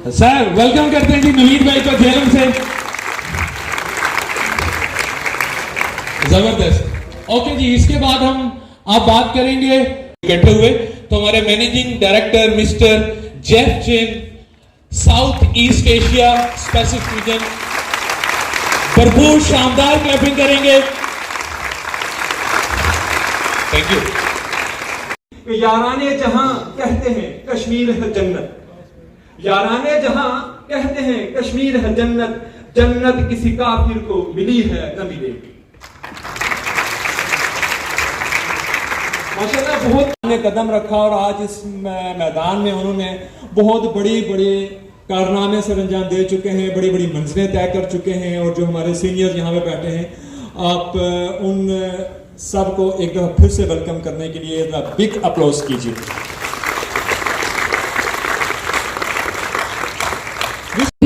Sir welcome करते हैं जी नवीद भाई को झेलम से। जबरदस्त। ओके जी, इसके बाद हम आप बात करेंगे बैठे हुए तो हमारे managing director mister Jeff Chen, south east Asia specific region, भरपूर शानदार क्लैपिंग करेंगे। Thank you. याराने जहां कहते हैं कश्मीर है जन्नत, याराने जहां कहते हैं कश्मीर है जन्नत, जन्नत किसी काफिर को मिली है न मिलेगी। माशाल्लाह बहुत ने कदम रखा और आज इस मैदान में उन्होंने बहुत बड़ी बड़ी कारनामे सर अंजाम दे चुके हैं, बड़ी बड़ी मंजिलें तय कर चुके हैं। और जो हमारे सीनियर यहाँ पे बैठे हैं, आप उन सबको एक दफा फिर से वेलकम करने के लिए बिग अप्लॉज कीजिए।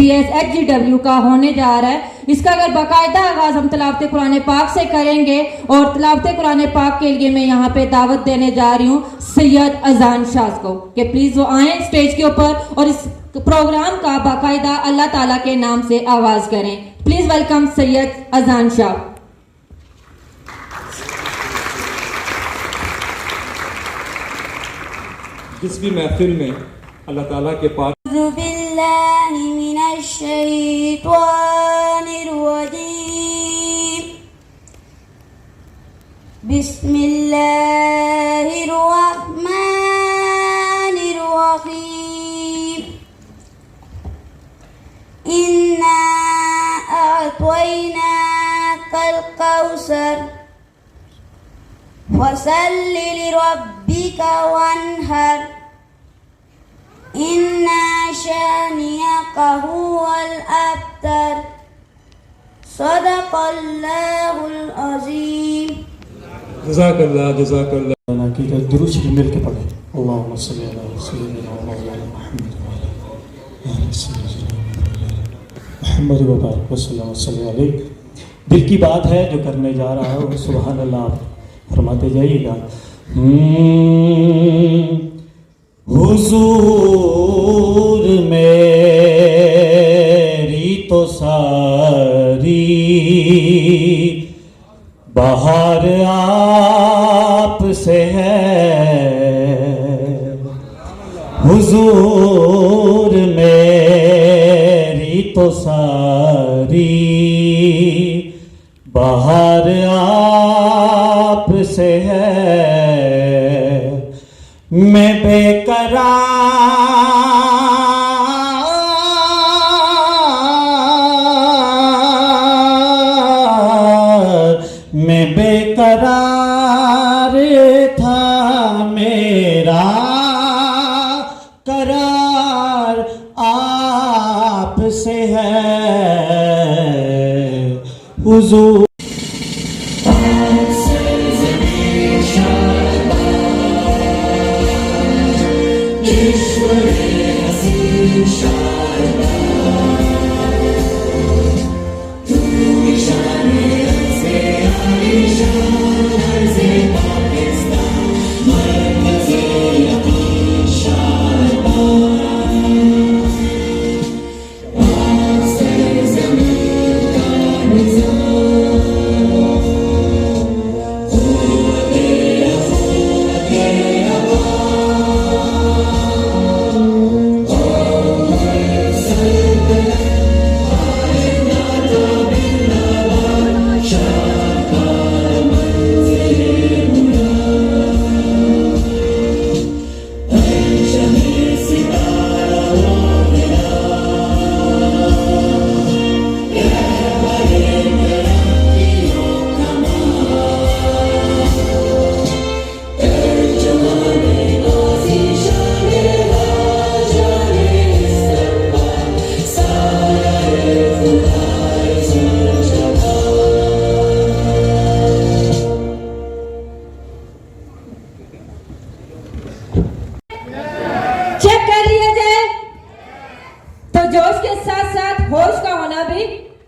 HGW का होने जा रहा है, इसका अगर बाकायदा आगाज हम तिलावत कुरान पाक से करेंगे। और तिलावत कुरान पाक के लिए मैं यहाँ पे दावत देने जा रही हूँ सैयद अजान शाह को कि प्लीज वो आए स्टेज के ऊपर और इस प्रोग्राम का बाकायदा अल्लाह ताला के नाम से आवाज करें। प्लीज वेलकम सैयद अजान शाह। जिस भी महफिल में अल्लाह ताला के पास बिस्मिल्लाहिर्रहमानिर्रहीम इन्ना अअतैनाकल कौसर फसल्लि लिरब्बिका वन्हर इन्ना शानियका हुवल अब्तर सदक़ल्लाहुल अज़ीम। जज़ाकल्लाह जज़ाकल्लाह। की दुरूद शरीफ मिल के पढ़े। अल्लाहुम्मा सल्ली अला सय्यिदिना मौलाना मुहम्मद व अला आलिहि मुहम्मद व बारिक वसल्लम अलैहि। दिल की बात है जो करने जा रहा है, सुभान अल्लाह फरमाते जाइएगा। हुजूर मेरी तो सारी बाहर आप से है, हुजूर मेरी तो सारी बाहर आप से है। मैं बेकरार था, मेरा करार आप से है, हुजूर।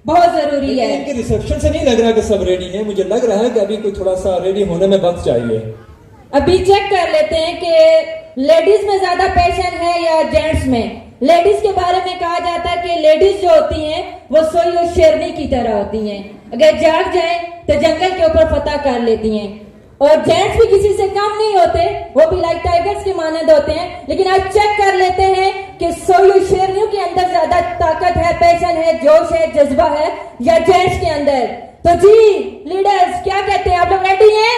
बहुत जरूरी है। इनके रिसेप्शन से नहीं लग रहा कि सब रेडी है, मुझे लग रहा है कि अभी कोई थोड़ा सा रेडी होने में वक्त चाहिए। अभी चेक कर लेते हैं कि लेडीज में ज्यादा पैशन है या जेंट्स में। लेडीज के बारे में कहा जाता है कि लेडीज जो होती हैं वो सोई और शेरनी की तरह होती हैं, अगर जाग जाए तो जंगल के ऊपर फतह कर लेती हैं। और जेंट्स भी किसी से कम नहीं होते, वो भी लाइक टाइगर्स के मानंद होते हैं। लेकिन आज चेक कर लेते हैं कि सोई और शेरनियों के अंदर ज्यादा ताकत है, पैशन है, जोश है, जज्बा है या जेंट्स के अंदर। तो जी लीडर्स क्या कहते हैं, आप लोग रेडी हैं?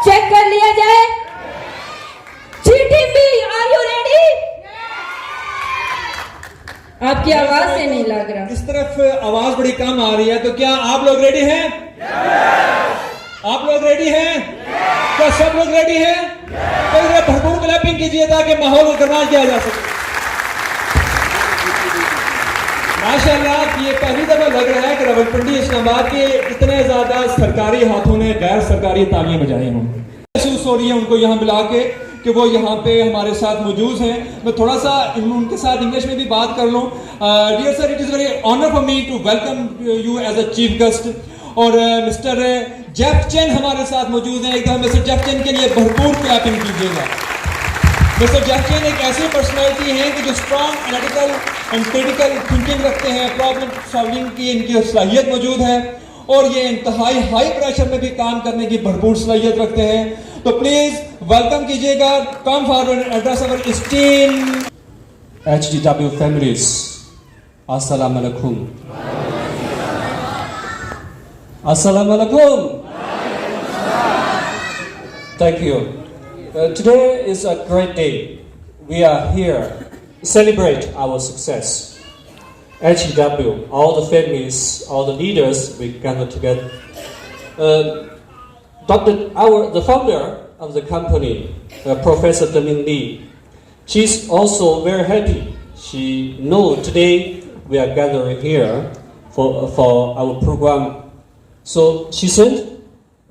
चेक कर लिया जाए। Team B, are you ready? आपकी आवाज से नहीं लग रहा। इस तरफ आवाज बड़ी कम आ रही है, तो क्या आप लोग रेडी हैं? आप लोग रेडी हैं? क्या सब लोग रेडी हैं? तो इधर भरपूर क्लैपिंग कीजिए ताकि माहौल को गर्मा किया जा सके। माशाल्लाह, ये पहली दफा लग रहा है कि रावलपिंडी इस्लामाबाद के इतने ज्यादा सरकारी हाथों ने गैर सरकारी तालियां बजाई हों। महसूस हो रही है उनको यहाँ मिला के कि वो यहाँ पे हमारे साथ मौजूद हैं। मैं थोड़ा सा उनके साथ इंग्लिश में भी बात कर लूँ। Dear sir, it is very honour for me to welcome you as a chief guest. और मिस्टर जेफ चेन हमारे साथ मौजूद हैं। एक दफा मिस्टर जेफ चेन के लिए भरपूर क्लैपिंग कीजिएगा। मिस्टर जेफ चेन एक ऐसी पर्सनैलिटी हैं कि जो strong analytical and critical thinking रखते हैं, प्रॉब्लम सॉल्विंग की इनकी सलाहियत मौजूद है और ये इंतहाई हाई प्रेशर में भी काम करने की भरपूर सलाहियत रखते हैं। तो प्लीज वेलकम कीजिएगा, come forward and address our esteemed HDW families. Assalamu alaikum. Assalamu alaikum. Thank you. Today is a great day. We are here to celebrate our success. HDW, all the families, all the leaders, we gather together. The founder of the company, Professor Damin Lee, she's also very happy. She knows today we are gathering here for our program. So she sent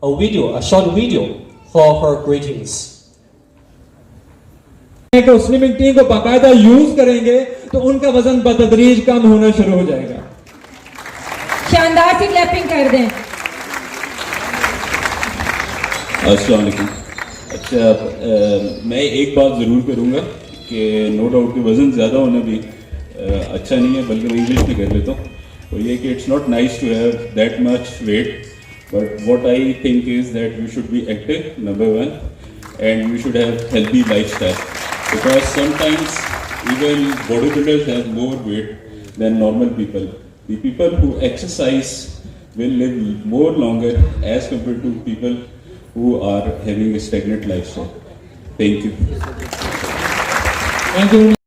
a short video for her greetings. तो slimming T को बाकायदा use करेंगे तो उनका वजन बतदरीज कम होना शुरू हो जाएगा। शानदार सी क्लैपिंग कर दें। अस्सलाम वालेकुम। अच्छा, मैं एक बात ज़रूर करूँगा कि नो डाउट कि वज़न ज़्यादा होना भी अच्छा नहीं है, बल्कि मैं इंग्लिश में कर लेता हूँ। तो ये कि it's not nice to have that much weight, but what I think is that we should be active, number one, and we should have healthy lifestyle, because sometimes even bodybuilders have more weight than normal people. The people who exercise will live more longer as compared to people who are having a stagnant lifestyle. Thank you. Thank you.